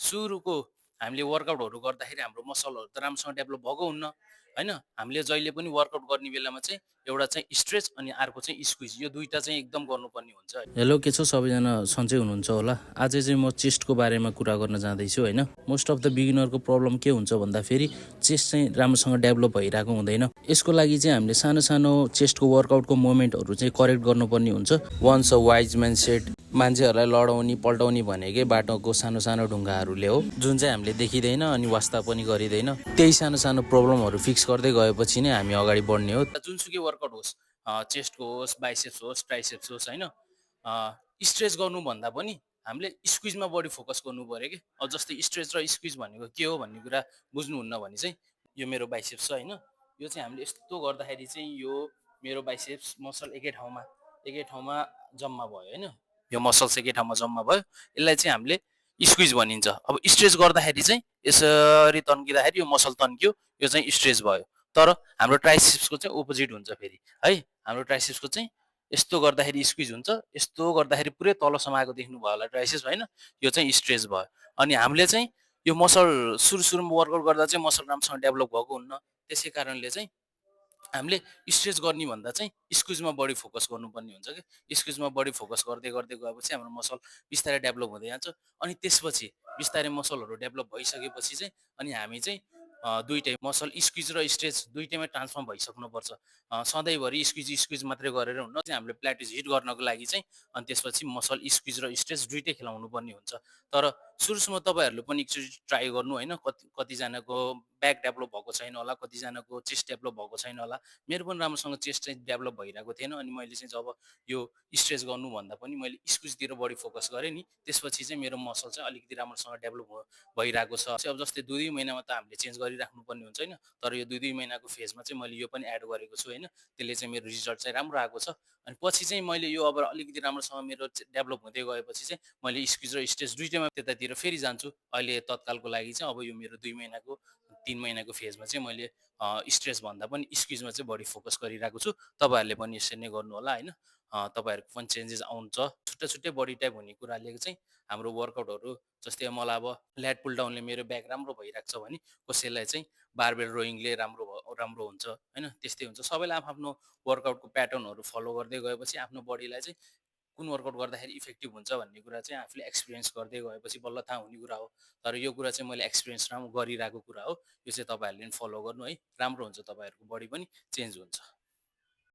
सुरुको हामीले वर्कआउटहरू गर्दाखेरि हाम्रो मसलहरू त राम्रोसँग डेभलप भएको हुन्न होइन। हामीले जहिले पनि वर्कआउट गर्ने बेलामा चाहिँ एउटा चाहिँ स्ट्रेच अनि अर्को चाहिँ स्क्विज, यो दुइटा चाहिँ एकदम गर्नुपर्ने हुन्छ। हेलो, के छ सबैजना, सन्चै हुनुहुन्छ होला। आज चाहिँ म चेस्टको बारेमा कुरा गर्न जाँदैछु होइन। मोस्ट अफ द बिगिनरको प्रब्लम के हुन्छ भन्दाखेरि चेस्ट चाहिँ राम्रोसँग डेभलप भइरहेको हुँदैन। यसको लागि चाहिँ हामीले सानो सानो चेस्टको वर्कआउटको मोमेन्टहरू चाहिँ करेक्ट गर्नुपर्ने हुन्छ। Once a wise man said, मान्छेहरूलाई लडाउने पल्टाउने भनेकै बाटोको सानो सानो ढुङ्गाहरूले हो, जुन चाहिँ हामीले देखिँदैन अनि वास्ता पनि गरिँदैन। त्यही सानो सानो प्रब्लमहरू फिक्स गर्दै गएपछि नै हामी अगाडि बढ्ने हो। जुनसुकै वर्कआउट होस्, चेस्टको होस्, बाइसेप्स होस्, ट्राइसेप्स होस् होइन, स्ट्रेच गर्नुभन्दा पनि हामीले स्क्विजमा बढी फोकस गर्नु पऱ्यो कि। अब जस्तै स्ट्रेच र स्क्विज भनेको के हो भन्ने कुरा बुझ्नुहुन्न भने चाहिँ यो मेरो बाइसेप्स छ होइन, यो चाहिँ हामीले यस्तो गर्दाखेरि चाहिँ यो मेरो बाइसेप्स मसल एकै ठाउँमा जम्मा भयो होइन। यो मसल्स एकै ठाउँमा जम्मा भयो, यसलाई चाहिँ हामीले स्क्विज भनिन्छ। अब स्ट्रेच गर्दाखेरि चाहिँ यसरी तन्किँदाखेरि यो मसल तन्कियो, यो चाहिँ स्ट्रेच भयो। तर हाम्रो ट्राइसेप्सको चाहिँ ओपोजिट हुन्छ फेरि है। हाम्रो ट्राइसेप्सको चाहिँ यस्तो गर्दाखेरि स्क्विज हुन्छ, यस्तो गर्दाखेरि पुरै तलसम्म आएको देख्नुभयो होला ट्राइसेप्स होइन, यो चाहिँ स्ट्रेच भयो। अनि हामीले चाहिँ यो मसल सुरुमा वर्कआउट गर्दा चाहिँ मसल राम्रोसँग डेभलप भएको हुन्न, त्यसै कारणले चाहिँ हामीले स्ट्रेच गर्ने भन्दा चाहिँ स्क्विजमा बढी फोकस गर्नुपर्ने हुन्छ कि। स्क्विजमा बढी फोकस गर्दै गर्दै गएपछि हाम्रो मसल बिस्तारै डेभलप हुँदै जान्छ। अनि त्यसपछि बिस्तारै मसलहरू डेभलप भइसकेपछि चाहिँ अनि हामी चाहिँ दुइटै मसल स्क्विज र स्ट्रेच दुइटैमा ट्रान्सफर्म भइसक्नुपर्छ। सधैँभरि स्क्विज मात्रै गरेर हुन्न, चाहिँ हामीले प्ल्याटिस हिट गर्नको लागि चाहिँ अनि त्यसपछि मसल स्क्विज र स्ट्रेच दुइटै खेलाउनु पर्ने हुन्छ। तर सुरुमा तपाईँहरूले पनि एकचोटि ट्राई गर्नु होइन। कतिजनाको ब्याक डेभलप भएको छैन होला, कतिजनाको चेस्ट डेभलप भएको छैन होला। मेरो पनि राम्रोसँग चेस्ट चाहिँ डेभलप भइरहेको थिएन, अनि मैले चाहिँ जब यो स्ट्रेच गर्नुभन्दा पनि मैले स्क्विजतिर बढी फोकस गरेँ नि, त्यसपछि चाहिँ मेरो मसल चाहिँ अलिकति राम्रोसँग डेभलप भइरहेको छ। अब जस्तै 2-2 महिनामा त हामीले चेन्ज गरिराख्नुपर्ने हुन्छ होइन, तर यो 2-2 महिनाको फेजमा चाहिँ मैले यो पनि एड गरेको छु होइन। त्यसले चाहिँ मेरो रिजल्ट चाहिँ राम्रो आएको छ। अनि पछि चाहिँ मैले यो अब अलिकति राम्रोसँग मेरो डेभलप हुँदै गएपछि चाहिँ मैले स्क्विज र स्ट्रेच दुइटैमा त्यतातिर फेरि जान्छु। अहिले तत्कालको लागि चाहिँ अब यो मेरो 2 महिनाको 3 महिनाको फेजमा चाहिँ मैले स्ट्रेच भन्दा पनि स्क्विजमा चाहिँ बढी फोकस गरिरहेको छु। तपाईँहरूले पनि यसरी नै गर्नु होला होइन। तपाईँहरूको पनि चेन्जेस आउँछ। छुट्टै छुट्टै बडी टाइप हुने कुराले चाहिँ हाम्रो वर्कआउटहरू, जस्तै मलाई अब ल्याट पुल डाउनले मेरो ब्याक राम्रो भइरहेको छ भने कसैलाई चाहिँ बारबेल रोइङले राम्रो हुन्छ होइन। त्यस्तै हुन्छ, सबैलाई आफ्नो वर्कआउटको प्याटर्नहरू फलो गर्दै गएपछि आफ्नो बडीलाई चाहिँ कुन वर्कआउट गर्दाखेरि इफेक्टिभ हुन्छ भन्ने कुरा चाहिँ आफूले एक्सपिरियन्स गर्दै गएपछि बल्ल थाहा हुने कुरा हो। तर यो कुरा चाहिँ मैले एक्सपिरियन्स गरिरहेको कुरा हो। यो चाहिँ तपाईँहरूले पनि फलो गर्नु है, राम्रो हुन्छ, तपाईँहरूको बडी पनि चेन्ज हुन्छ।